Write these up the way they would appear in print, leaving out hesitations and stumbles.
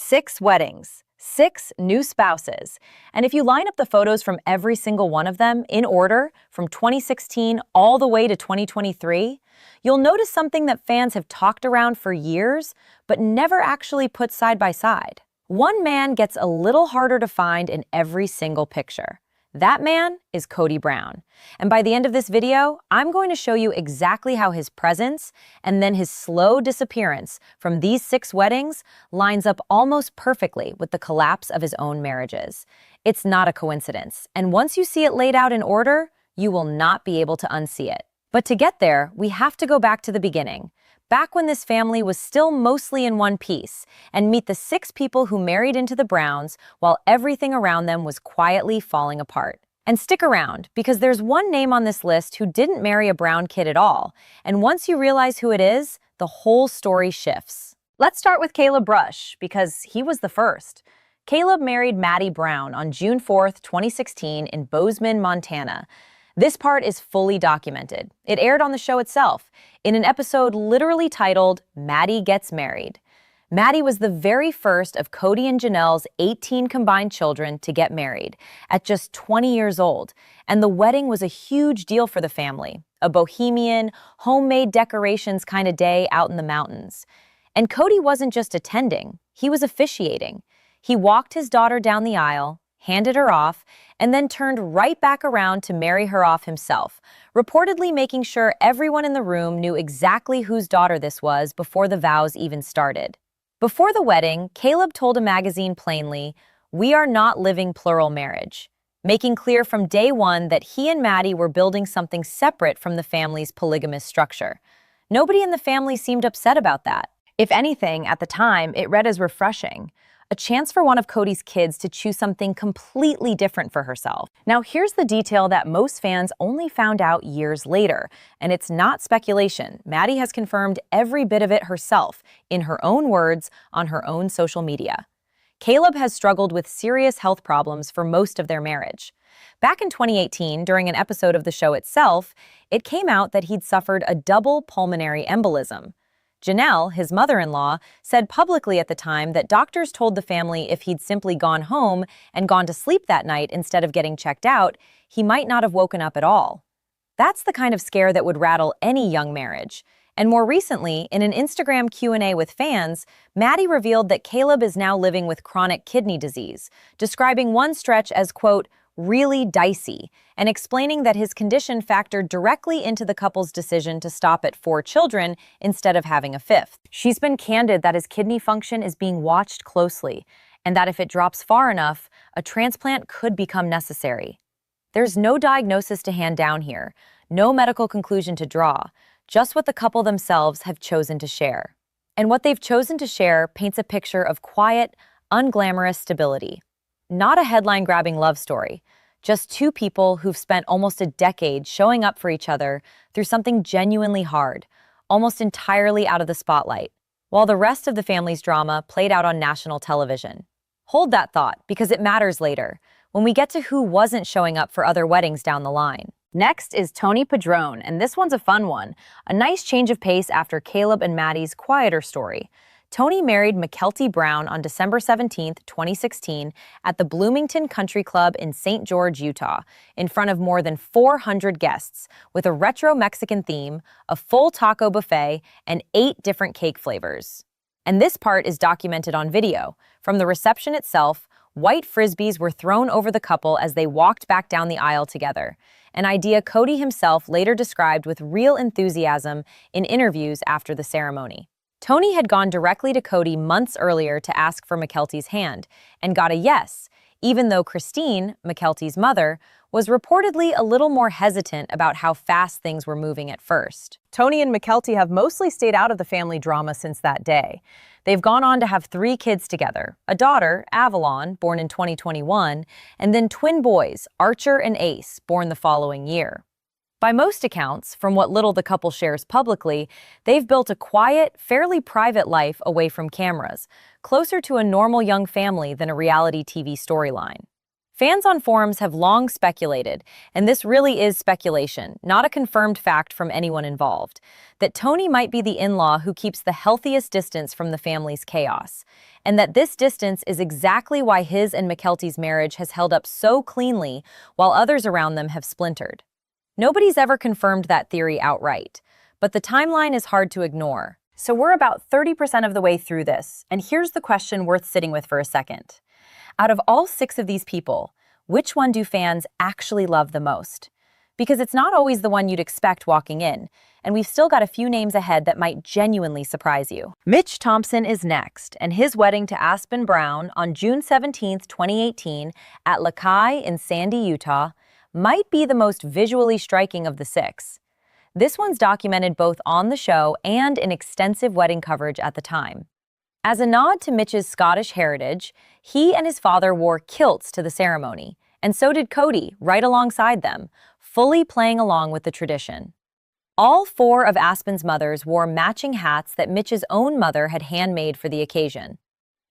6 weddings, 6 new spouses. And if you line up the photos from every single one of them in order, from 2016 all the way to 2023, you'll notice something that fans have talked around for years, but never actually put side by side. One man gets a little harder to find in every single picture. That man is Kody Brown. And by the end of this video, I'm going to show you exactly how his presence and then his slow disappearance from these 6 weddings lines up almost perfectly with the collapse of his own marriages. It's not a coincidence, and once you see it laid out in order, you will not be able to unsee it. But to get there, we have to go back to the beginning, back when this family was still mostly in one piece, and meet the 6 people who married into the Browns while everything around them was quietly falling apart. And stick around, because there's one name on this list who didn't marry a Brown kid at all, and once you realize who it is, the whole story shifts. Let's start with Caleb Brush, because he was the first. Caleb married Maddie Brown on June 4th, 2016 in Bozeman, Montana. This part is fully documented. It aired on the show itself, in an episode literally titled, Maddie Gets Married. Maddie was the very first of Kody and Janelle's 18 combined children to get married, at just 20 years old, and the wedding was a huge deal for the family, a bohemian, homemade decorations kind of day out in the mountains. And Kody wasn't just attending, he was officiating. He walked his daughter down the aisle, handed her off, and then turned right back around to marry her off himself, reportedly making sure everyone in the room knew exactly whose daughter this was before the vows even started. Before the wedding, Caleb told a magazine plainly, "We are not living plural marriage," making clear from day one that he and Maddie were building something separate from the family's polygamous structure. Nobody in the family seemed upset about that. If anything, at the time, it read as refreshing. A chance for one of Kody's kids to choose something completely different for herself. Now, here's the detail that most fans only found out years later, and it's not speculation. Maddie has confirmed every bit of it herself, in her own words, on her own social media. Caleb has struggled with serious health problems for most of their marriage. Back in 2018, during an episode of the show itself, it came out that he'd suffered a double pulmonary embolism. Janelle, his mother-in-law, said publicly at the time that doctors told the family if he'd simply gone home and gone to sleep that night instead of getting checked out, he might not have woken up at all. That's the kind of scare that would rattle any young marriage. And more recently, in an Instagram Q&A with fans, Maddie revealed that Caleb is now living with chronic kidney disease, describing one stretch as, quote, really dicey, and explaining that his condition factored directly into the couple's decision to stop at 4 children instead of having a 5th. She's been candid that his kidney function is being watched closely, and that if it drops far enough, a transplant could become necessary. There's no diagnosis to hand down here, no medical conclusion to draw, just what the couple themselves have chosen to share. And what they've chosen to share paints a picture of quiet, unglamorous stability. Not a headline-grabbing love story, just 2 people who've spent almost a decade showing up for each other through something genuinely hard, almost entirely out of the spotlight, while the rest of the family's drama played out on national television. Hold that thought, because it matters later, when we get to who wasn't showing up for other weddings down the line. Next is Tony Padron, and this one's a fun one, a nice change of pace after Caleb and Maddie's quieter story. Tony married Mykelti Brown on December 17, 2016, at the Bloomington Country Club in St. George, Utah, in front of more than 400 guests, with a retro Mexican theme, a full taco buffet, and 8 different cake flavors. And this part is documented on video. From the reception itself, white Frisbees were thrown over the couple as they walked back down the aisle together, an idea Kody himself later described with real enthusiasm in interviews after the ceremony. Tony had gone directly to Kody months earlier to ask for Mykelti's hand, and got a yes, even though Christine, Mykelti's mother, was reportedly a little more hesitant about how fast things were moving at first. Tony and Mykelti have mostly stayed out of the family drama since that day. They've gone on to have 3 kids together, a daughter, Avalon, born in 2021, and then twin boys, Archer and Ace, born the following year. By most accounts, from what little the couple shares publicly, they've built a quiet, fairly private life away from cameras, closer to a normal young family than a reality TV storyline. Fans on forums have long speculated, and this really is speculation, not a confirmed fact from anyone involved, that Tony might be the in-law who keeps the healthiest distance from the family's chaos, and that this distance is exactly why his and Mykelti's marriage has held up so cleanly while others around them have splintered. Nobody's ever confirmed that theory outright, but the timeline is hard to ignore. So we're about 30% of the way through this, and here's the question worth sitting with for a second. Out of all 6 of these people, which one do fans actually love the most? Because it's not always the one you'd expect walking in, and we've still got a few names ahead that might genuinely surprise you. Mitch Thompson is next, and his wedding to Aspyn Brown on June 17, 2018 at Lakai in Sandy, Utah, might be the most visually striking of the 6. This one's documented both on the show and in extensive wedding coverage at the time. As a nod to Mitch's Scottish heritage, he and his father wore kilts to the ceremony, and so did Kody, right alongside them, fully playing along with the tradition. All 4 of Aspyn's mothers wore matching hats that Mitch's own mother had handmade for the occasion.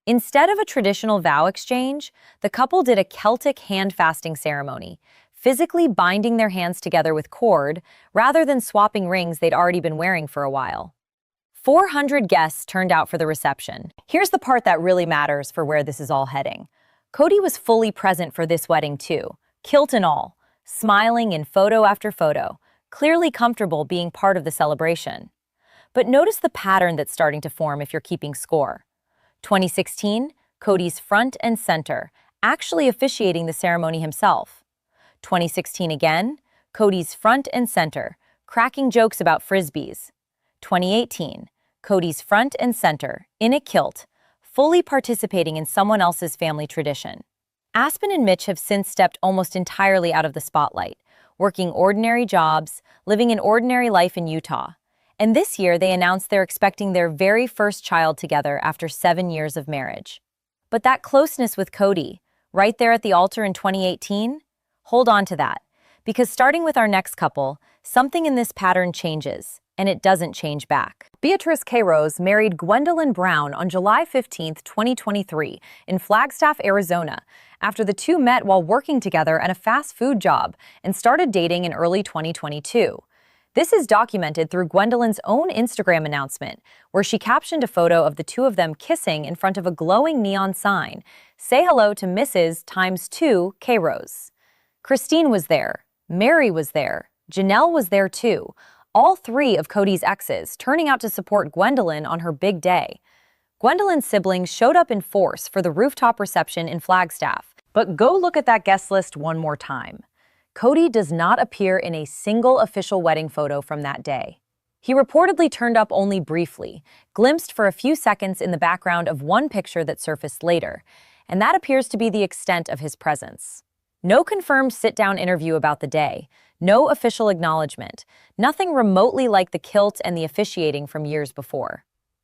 Instead of a traditional vow exchange, the couple did a Celtic hand-fasting ceremony, physically binding their hands together with cord rather than swapping rings they'd already been wearing for a while. 400 guests turned out for the reception. Here's the part that really matters for where this is all heading. Kody was fully present for this wedding too, kilt and all, smiling in photo after photo, clearly comfortable being part of the celebration. But notice the pattern that's starting to form if you're keeping score. 2016, Kody's front and center, actually officiating the ceremony himself. 2016 again, Kody's front and center, cracking jokes about Frisbees. 2018, Kody's front and center, in a kilt, fully participating in someone else's family tradition. Aspyn and Mitch have since stepped almost entirely out of the spotlight, working ordinary jobs, living an ordinary life in Utah. And this year they announced they're expecting their very first child together after 7 years of marriage. But that closeness with Kody, right there at the altar in 2018, hold on to that, because starting with our next couple, something in this pattern changes, and it doesn't change back. Beatrice Rose married Gwendlyn Brown on July 15, 2023, in Flagstaff, Arizona, after the two met while working together at a fast food job and started dating in early 2022. This is documented through Gwendolyn's own Instagram announcement, where she captioned a photo of the two of them kissing in front of a glowing neon sign, "Say hello to Mrs. ×2 Rose." Christine was there, Mary was there, Janelle was there too, all 3 of Kody's exes turning out to support Gwendlyn on her big day. Gwendolyn's siblings showed up in force for the rooftop reception in Flagstaff. But go look at that guest list one more time. Kody does not appear in a single official wedding photo from that day. He reportedly turned up only briefly, glimpsed for a few seconds in the background of one picture that surfaced later, and that appears to be the extent of his presence. No confirmed sit-down interview about the day, no official acknowledgement, nothing remotely like the kilt and the officiating from years before.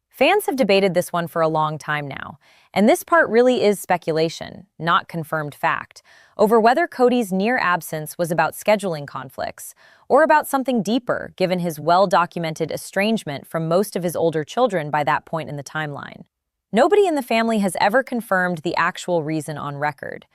Fans have debated this one for a long time now, and this part really is speculation, not confirmed fact, over whether Kody's near absence was about scheduling conflicts or about something deeper given his well-documented estrangement from most of his older children by that point in the timeline. Nobody in the family has ever confirmed the actual reason on record,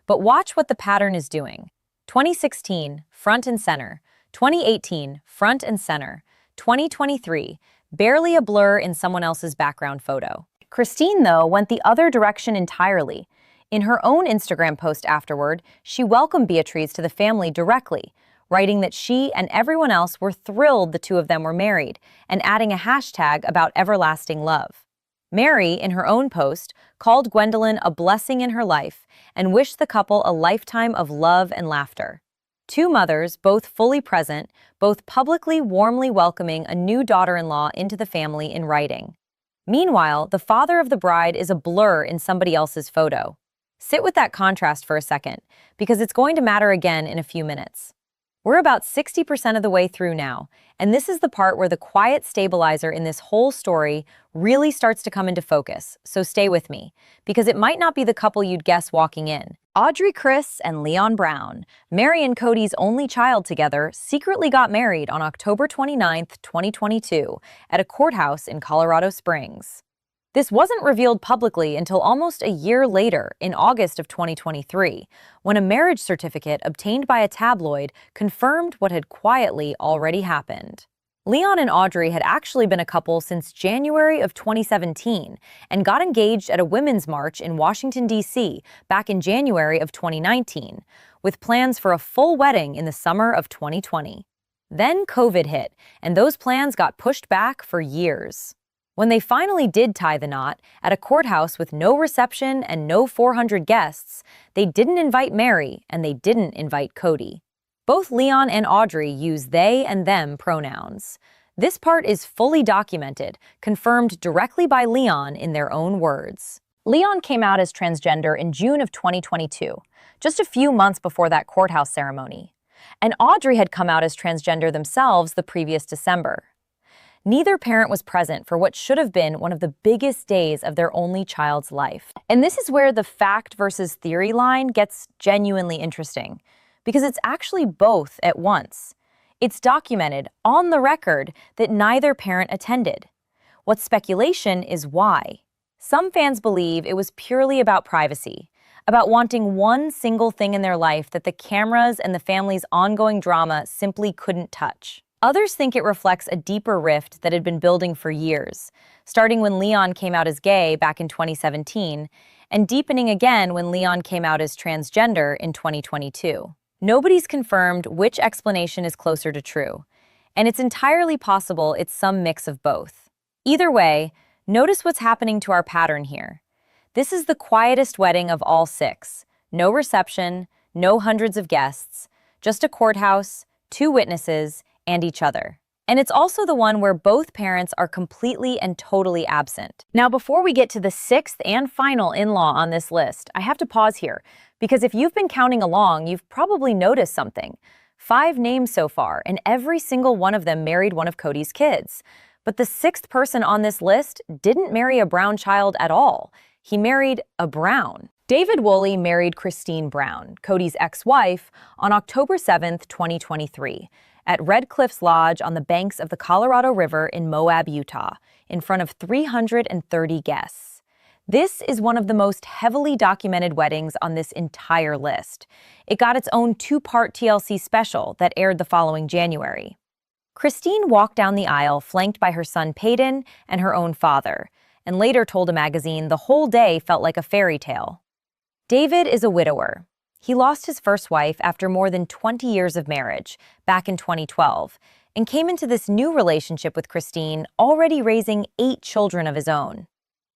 but watch what the pattern is doing. 2016, front and center. 2018, front and center. 2023, barely a blur in someone else's background photo. Christine, though, went the other direction entirely. In her own Instagram post afterward, she welcomed Beatrice to the family directly, writing that she and everyone else were thrilled the two of them were married, and adding a hashtag about everlasting love. Mary, in her own post, called Gwendlyn a blessing in her life and wished the couple a lifetime of love and laughter. Two mothers, both fully present, both publicly warmly welcoming a new daughter-in-law into the family in writing. Meanwhile, the father of the bride is a blur in somebody else's photo. Sit with that contrast for a second, because it's going to matter again in a few minutes. We're about 60% of the way through now, and this is the part where the quiet stabilizer in this whole story really starts to come into focus, so stay with me, because it might not be the couple you'd guess walking in. Audrey Chris and Leon Brown, Mary and Kody's only child together, secretly got married on October 29, 2022, at a courthouse in Colorado Springs. This wasn't revealed publicly until almost a year later, in August of 2023, when a marriage certificate obtained by a tabloid confirmed what had quietly already happened. Leon and Audrey had actually been a couple since January of 2017 and got engaged at a women's march in Washington, D.C. back in January of 2019, with plans for a full wedding in the summer of 2020. Then COVID hit, and those plans got pushed back for years. When they finally did tie the knot, at a courthouse with no reception and no 400 guests, they didn't invite Mary and they didn't invite Kody. Both Leon and Audrey use they and them pronouns. This part is fully documented, confirmed directly by Leon in their own words. Leon came out as transgender in June of 2022, just a few months before that courthouse ceremony. And Audrey had come out as transgender themselves the previous December. Neither parent was present for what should have been one of the biggest days of their only child's life. And this is where the fact versus theory line gets genuinely interesting, because it's actually both at once. It's documented on the record that neither parent attended. What's speculation is why. Some fans believe it was purely about privacy, about wanting one single thing in their life that the cameras and the family's ongoing drama simply couldn't touch. Others think it reflects a deeper rift that had been building for years, starting when Leon came out as gay back in 2017, and deepening again when Leon came out as transgender in 2022. Nobody's confirmed which explanation is closer to true, and it's entirely possible it's some mix of both. Either way, notice what's happening to our pattern here. This is the quietest wedding of all 6. No reception, no hundreds of guests, just a courthouse, 2 witnesses, and each other. And it's also the one where both parents are completely and totally absent. Now, before we get to the 6th and final in-law on this list, I have to pause here, because if you've been counting along, you've probably noticed something. 5 names so far, and every single one of them married one of Kody's kids. But the 6th person on this list didn't marry a Brown child at all. He married a Brown. David Woolley married Christine Brown, Kody's ex-wife, on October 7th, 2023. At Red Cliffs Lodge on the banks of the Colorado River in Moab, Utah, in front of 330 guests. This is one of the most heavily documented weddings on this entire list. It got its own 2-part TLC special that aired the following January. Christine walked down the aisle flanked by her son Peyton and her own father, and later told a magazine the whole day felt like a fairy tale. David is a widower. He lost his first wife after more than 20 years of marriage, back in 2012, and came into this new relationship with Christine, already raising 8 children of his own.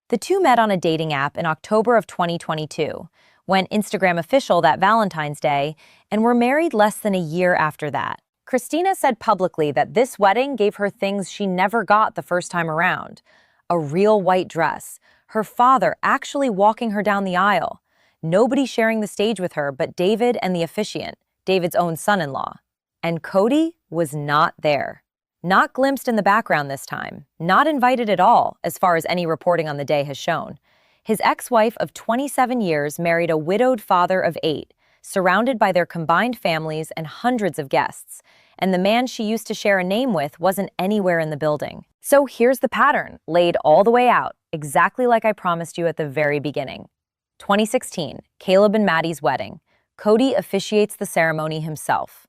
The two met on a dating app in October of 2022, went Instagram official that Valentine's Day, and were married less than a year after that. Christina said publicly that this wedding gave her things she never got the first time around. A real white dress, her father actually walking her down the aisle, nobody sharing the stage with her but David and the officiant, David's own son-in-law. And Kody was not there. Not glimpsed in the background this time, not invited at all, as far as any reporting on the day has shown. His ex-wife of 27 years married a widowed father of 8, surrounded by their combined families and hundreds of guests, and the man she used to share a name with wasn't anywhere in the building. So here's the pattern, laid all the way out, exactly like I promised you at the very beginning. 2016, Caleb and Maddie's wedding. Kody officiates the ceremony himself.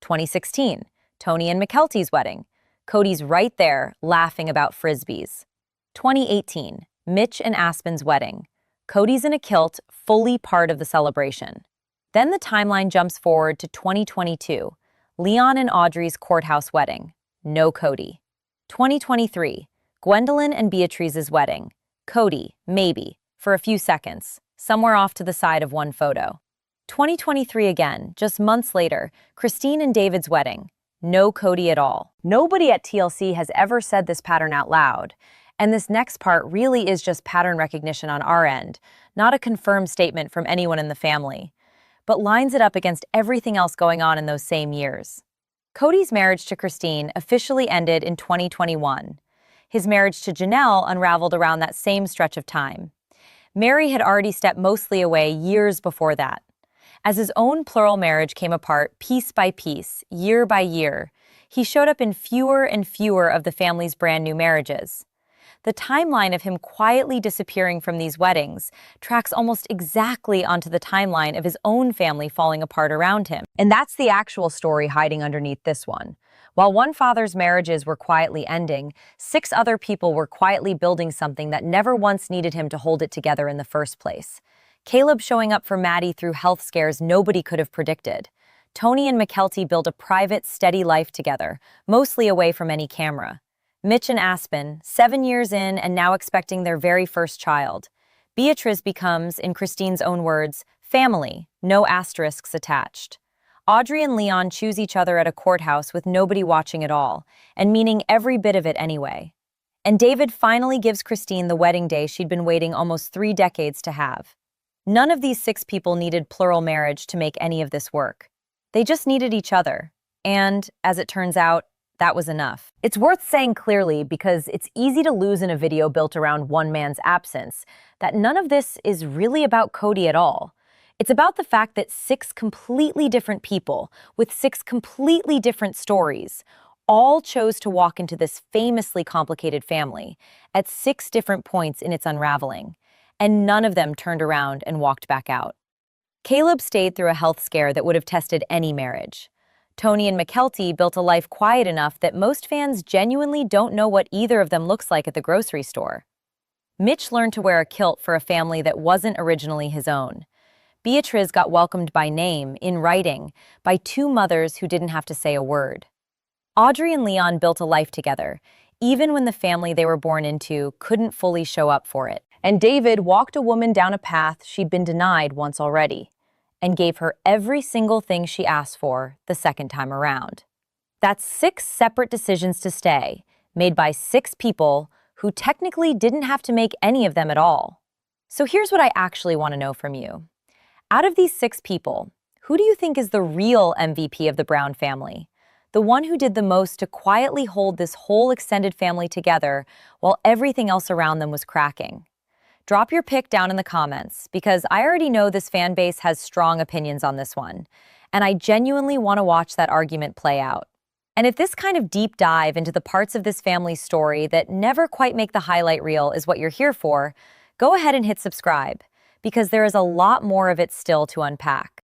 2016, Tony and Mykelti's wedding. Kody's right there, laughing about Frisbees. 2018, Mitch and Aspyn's wedding. Kody's in a kilt, fully part of the celebration. Then the timeline jumps forward to 2022, Leon and Audrey's courthouse wedding. No Kody. 2023, Gwendlyn and Beatrice's wedding. Kody, maybe, for a few seconds, somewhere off to the side of one photo. 2023 again, just months later, Christine and David's wedding. No Kody at all. Nobody at TLC has ever said this pattern out loud, and this next part really is just pattern recognition on our end, not a confirmed statement from anyone in the family, but lines it up against everything else going on in those same years. Kody's marriage to Christine officially ended in 2021. His marriage to Janelle unraveled around that same stretch of time. Mary had already stepped mostly away years before that. As his own plural marriage came apart piece by piece, year by year, he showed up in fewer and fewer of the family's brand new marriages. The timeline of him quietly disappearing from these weddings tracks almost exactly onto the timeline of his own family falling apart around him. And that's the actual story hiding underneath this one. While one father's marriages were quietly ending, 6 other people were quietly building something that never once needed him to hold it together in the first place. Caleb showing up for Maddie through health scares nobody could have predicted. Tony and Mykelti built a private, steady life together, mostly away from any camera. Mitch and Aspyn, 7 years in and now expecting their very first child. Beatrice becomes, in Christine's own words, family, no asterisks attached. Audrey and Leon choose each other at a courthouse with nobody watching at all, and meaning every bit of it anyway. And David finally gives Christine the wedding day she'd been waiting almost 3 decades to have. None of these 6 people needed plural marriage to make any of this work. They just needed each other. And, as it turns out, that was enough. It's worth saying clearly, because it's easy to lose in a video built around one man's absence, that none of this is really about Kody at all. It's about the fact that 6 completely different people, with 6 completely different stories, all chose to walk into this famously complicated family at 6 different points in its unraveling, and none of them turned around and walked back out. Caleb stayed through a health scare that would have tested any marriage. Tony and Mykelti built a life quiet enough that most fans genuinely don't know what either of them looks like at the grocery store. Mitch learned to wear a kilt for a family that wasn't originally his own. Beatrice got welcomed by name, in writing, by 2 mothers who didn't have to say a word. Audrey and Leon built a life together, even when the family they were born into couldn't fully show up for it. And David walked a woman down a path she'd been denied once already, and gave her every single thing she asked for the second time around. That's 6 separate decisions to stay, made by 6 people who technically didn't have to make any of them at all. So here's what I actually want to know from you. Out of these 6 people, who do you think is the real MVP of the Brown family? The one who did the most to quietly hold this whole extended family together while everything else around them was cracking? Drop your pick down in the comments, because I already know this fan base has strong opinions on this one, and I genuinely want to watch that argument play out. And if this kind of deep dive into the parts of this family's story that never quite make the highlight reel is what you're here for, go ahead and hit subscribe, because there is a lot more of it still to unpack.